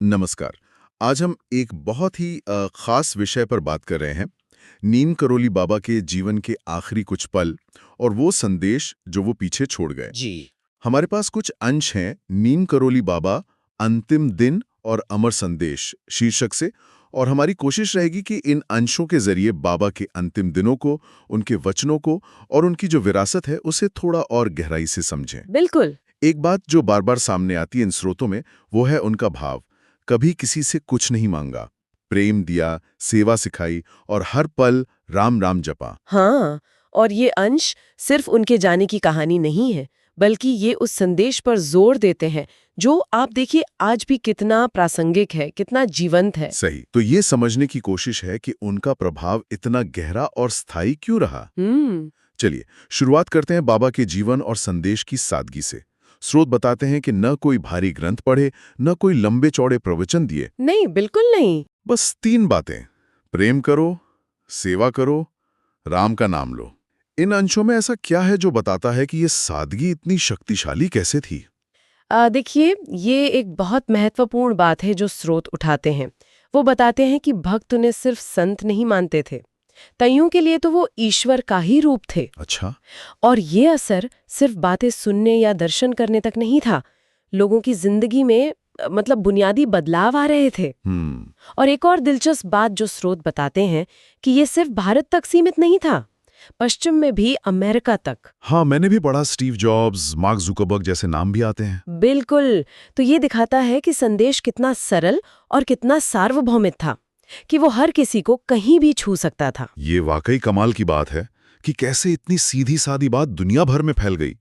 नमस्कार। आज हम एक बहुत ही खास विषय पर बात कर रहे हैं। नीम करोली बाबा के जीवन के आखिरी कुछ पल और वो संदेश जो वो पीछे छोड़ गए। जी। हमारे पास कुछ अंश हैं नीम करोली बाबा अंतिम दिन और अमर संदेश शीर्षक से, और हमारी कोशिश रहेगी कि इन अंशों के जरिए बाबा के अंतिम दिनों को, उनके वचनों को और उनकी जो विरासत है उसे थोड़ा और गहराई से समझें। बिल्कुल। एक बात जो बार बार सामने आती है इन स्रोतों में, वो है उनका भाव। कभी किसी से कुछ नहीं मांगा, प्रेम दिया, सेवा सिखाई और हर पल राम राम जपा। हाँ, और ये अंश सिर्फ उनके जाने की कहानी नहीं है, बल्कि ये उस संदेश पर जोर देते हैं जो आप देखिए आज भी कितना प्रासंगिक है, कितना जीवंत है। सही। तो ये समझने की कोशिश है कि उनका प्रभाव इतना गहरा और स्थायी क्यों रहा। चलिए शुरुआत करते हैं बाबा के जीवन और संदेश की सादगी से। स्रोत बताते हैं कि न कोई भारी ग्रंथ पढ़े, न कोई लंबे चौड़े प्रवचन दिए। नहीं, बिल्कुल नहीं। बस 3 बातें: प्रेम करो, सेवा करो, राम का नाम लो। इन अंशों में ऐसा क्या है जो बताता है कि ये सादगी इतनी शक्तिशाली कैसे थी? देखिए, ये एक बहुत महत्वपूर्ण बात है जो स्रोत उठाते हैं। वो बताते हैं कि भक्त उन्हें सिर्फ संत नहीं मानते थे, कईयों के लिए तो वो ईश्वर का ही रूप थे। अच्छा। और ये असर सिर्फ बातें सुनने या दर्शन करने तक नहीं था, लोगों की जिंदगी में मतलब बुनियादी बदलाव आ रहे थे। और एक और दिलचस्प बात जो स्रोत बताते हैं कि ये सिर्फ भारत तक सीमित नहीं था, पश्चिम में भी, अमेरिका तक। हाँ, मैंने भी पढ़ा स्टीव जॉब्स, मार्क जुकरबर्ग जैसे नाम भी आते हैं। बिल्कुल। तो ये दिखाता है कि संदेश कितना सरल और कितना सार्वभौमिक था, कि वो हर किसी को कहीं भी छू सकता था। ये वाकई कमाल की बात है कि कैसे इतनी सीधी सादी बात दुनिया भर में फैल गई।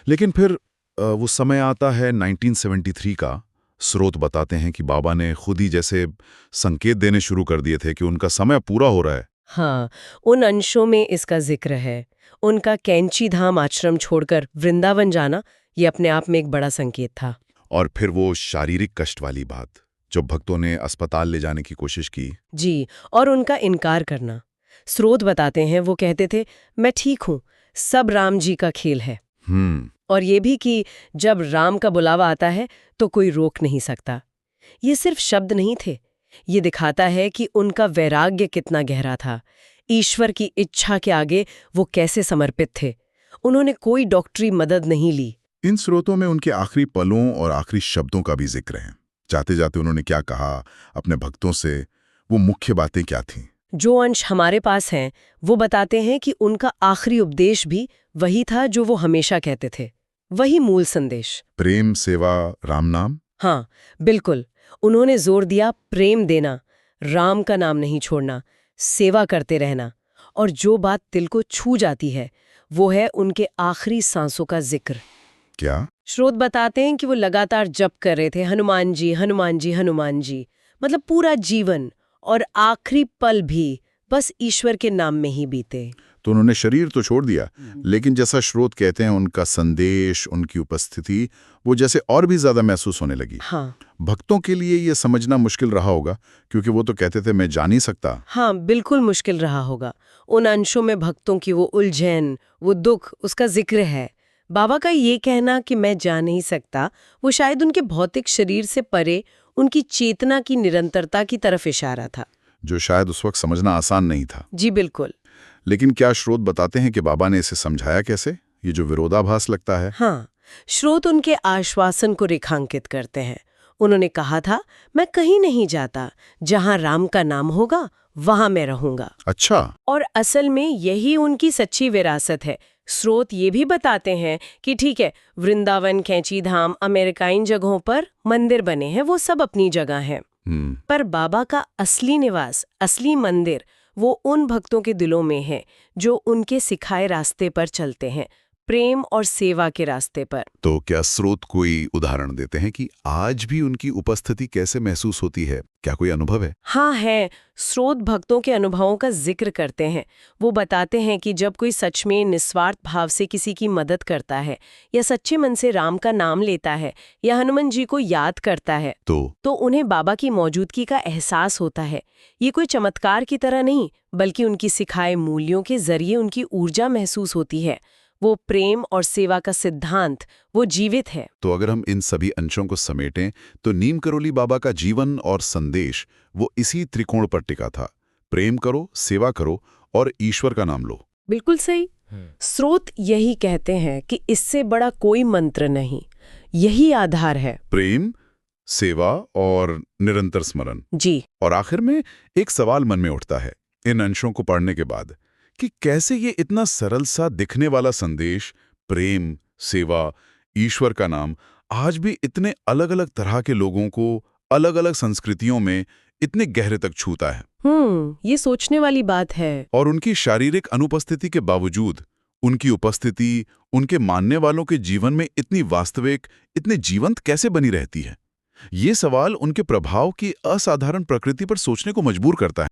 लेकिन फिर वो समय आता है 1973 का। स्रोत बताते हैं कि बाबा ने खुद ही जैसे संकेत देने शुरू कर दिए थे कि उनका समय पूरा हो रहा है। हाँ, उन अंशों में इसका जिक्र है। उनका कैंची धाम आश्रम छोड़कर वृंदावन जाना, ये अपने आप में एक बड़ा संकेत था। और फिर वो शारीरिक कष्ट वाली बात, जब भक्तों ने अस्पताल ले जाने की कोशिश की। जी, और उनका इनकार करना। स्रोत बताते हैं वो कहते थे, मैं ठीक हूँ, सब राम जी का खेल है। और ये भी कि जब राम का बुलावा आता है तो कोई रोक नहीं सकता। ये सिर्फ शब्द नहीं थे, ये दिखाता है कि उनका वैराग्य कितना गहरा था। ईश्वर की इच्छा के आगे वो कैसे समर्पित थे। उन्होंने कोई डॉक्टरी मदद नहीं ली। इन स्रोतों में उनके आखिरी पलों और आखिरी शब्दों का भी जिक्र है। जाते जाते उन्होंने क्या कहा अपने भक्तों से, वो मुख्य बातें क्या थीं? जो अंश हमारे पास हैं वो बताते हैं कि उनका आखिरी उपदेश भी वही था जो वो हमेशा कहते थे, वही मूल संदेश। प्रेम, सेवा, राम नाम। हाँ, बिल्कुल। उन्होंने जोर दिया प्रेम देना, राम का नाम नहीं छोड़ना, सेवा करते रहना। और जो बात दिल को छू जाती है वो है उनके आखिरी सांसों का जिक्र। क्या? स्रोत बताते हैं कि वो लगातार जप कर रहे थे, हनुमान जी, हनुमान जी, हनुमान जी। मतलब पूरा जीवन और आखिरी पल भी बस ईश्वर के नाम में ही बीते। तो उन्होंने शरीर तो छोड़ दिया, लेकिन जैसा स्रोत कहते हैं उनका संदेश, उनकी उपस्थिति वो जैसे और भी ज्यादा महसूस होने लगी। हाँ। भक्तों के लिए ये समझना मुश्किल रहा होगा, क्योंकि वो तो कहते थे मैं जा नहीं सकता। हाँ, बिल्कुल मुश्किल रहा होगा। उन अंशों में भक्तों की वो उलझन, वो दुख, उसका जिक्र है। बाबा का ये कहना कि मैं जा नहीं सकता, वो शायद उनके भौतिक शरीर से परे उनकी चेतना की निरंतरता की तरफ इशारा था, जो शायद उस वक्त समझना आसान नहीं था। जी बिल्कुल। लेकिन क्या स्रोत बताते हैं कि बाबा ने इसे समझाया कैसे, ये जो विरोधाभास लगता है? हाँ, स्रोत उनके आश्वासन को रेखांकित करते हैं। उन्होंने कहा था, मैं कहीं नहीं जाता, जहां राम का नाम होगा वहां मैं रहूंगा। अच्छा। और असल में यही उनकी सच्ची विरासत है। स्रोत ये भी बताते हैं कि ठीक है, वृंदावन, कैंची धाम, अमेरिका, इन जगहों पर मंदिर बने हैं, वो सब अपनी जगह हैं। पर बाबा का असली निवास, असली मंदिर, वो उन भक्तों के दिलों में है जो उनके सिखाए रास्ते पर चलते हैं, प्रेम और सेवा के रास्ते पर। तो क्या स्रोत कोई उदाहरण देते हैं कि आज भी उनकी उपस्थिति कैसे महसूस होती है? क्या कोई अनुभव है? हाँ है। स्रोत भक्तों के अनुभवों का जिक्र करते हैं। वो बताते हैं कि जब कोई सच में निस्वार्थ भाव से किसी की मदद करता है, या सच्चे मन से राम का नाम लेता है, या हनुमान जी को याद करता है, तो उन्हें बाबा की मौजूदगी का एहसास होता है। ये कोई चमत्कार की तरह नहीं, बल्कि उनकी सिखाए मूल्यों के जरिए उनकी ऊर्जा महसूस होती है। वो प्रेम और सेवा का सिद्धांत वो जीवित है। तो अगर हम इन सभी अंशों को समेटें तो नीम करोली बाबा का जीवन और संदेश वो इसी त्रिकोण पर टिका था। प्रेम करो, सेवा करो और ईश्वर का नाम लो। बिल्कुल सही। स्रोत यही कहते हैं कि इससे बड़ा कोई मंत्र नहीं, यही आधार है। प्रेम, सेवा और निरंतर स्मरण। जी। और आखिर में एक सवाल मन में उठता है इन अंशों को पढ़ने के बाद कि कैसे ये इतना सरल सा दिखने वाला संदेश, प्रेम, सेवा, ईश्वर का नाम, आज भी इतने अलग अलग तरह के लोगों को अलग अलग संस्कृतियों में इतने गहरे तक छूता है। ये सोचने वाली बात है। और उनकी शारीरिक अनुपस्थिति के बावजूद उनकी उपस्थिति उनके मानने वालों के जीवन में इतनी वास्तविक, इतने जीवंत कैसे बनी रहती है? ये सवाल उनके प्रभाव की असाधारण प्रकृति पर सोचने को मजबूर करता है।